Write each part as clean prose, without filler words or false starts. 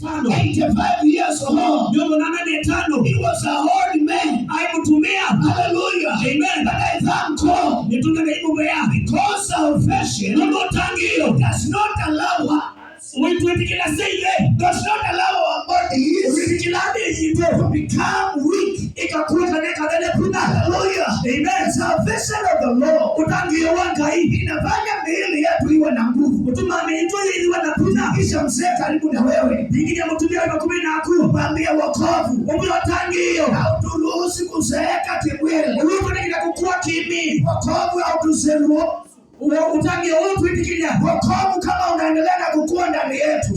85 years old. He was an old man. Hallelujah. Amen. But I thank God because salvation does not allow us, does not allow our bodies to become weak. Hallelujah. Amen. Salvation of the Lord inafanya miili yetu iwe na nguvu. Kisha mzee karibu na wewe mwambie wokovu hauturuhusu kuzeeka kimwili. Wokovu hauturuhusu wokovu kama unaendelea na kukua ndani yetu.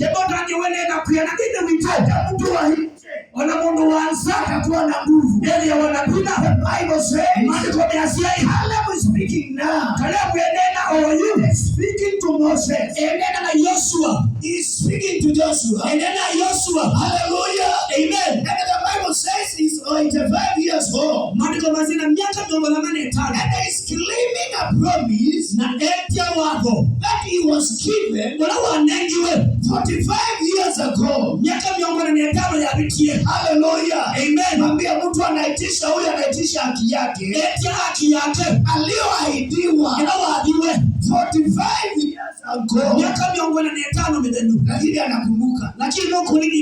Hata mtu wa nje atakuwa na nguvu. The Bible says, Caleb is speaking now. He's speaking to Moses. He's speaking to Joshua. Hallelujah. Amen. And the Bible says he's 85 years old. And he's claiming a promise that he was given 45 years ago. Hallelujah. Amen. Mwambia mtu anaitisha, huyu anaitisha haki yake aliyoahidiwa 45 years ago. Lakini anakumbuka.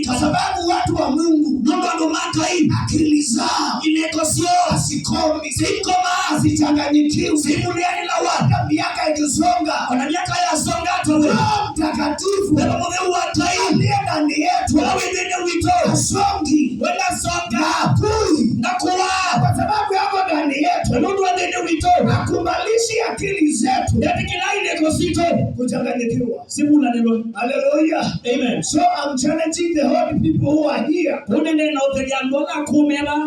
Kwa sababu watu wa Mungu akili zao hazikomi, hazichanganyikiwi. Hata miaka ikisonga, Roho Mtakatifu aliye ndani yetu hasongi na hakui. Kwa sababu yako ndani yetu hakubalishi akili zetu kuchanganyikiwa. Hallelujah. Amen. So I'm challenging the holy people who are here.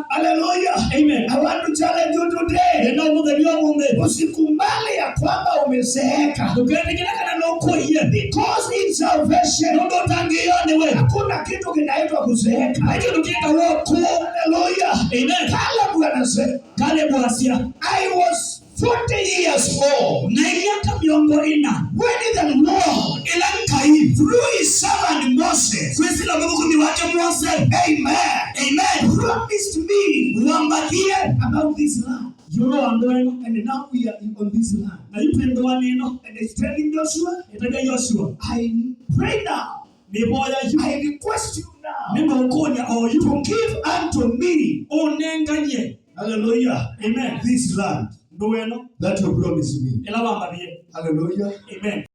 Hallelujah. Amen. I want to challenge you today. Usikubali ya kwamba umezeeka. Because in salvation hakuna kitu kinaitwa kuzeeka. Hallelujah. Amen. Caleb anasema, I was 40 years old when the Lord through his servant Moses, amen, promised me about this land. And now we are on this land. And he's telling Joshua, I pray now, I request you now to give unto me, hallelujah, Amen. this land that you promised me. Amen. Hallelujah. Amen.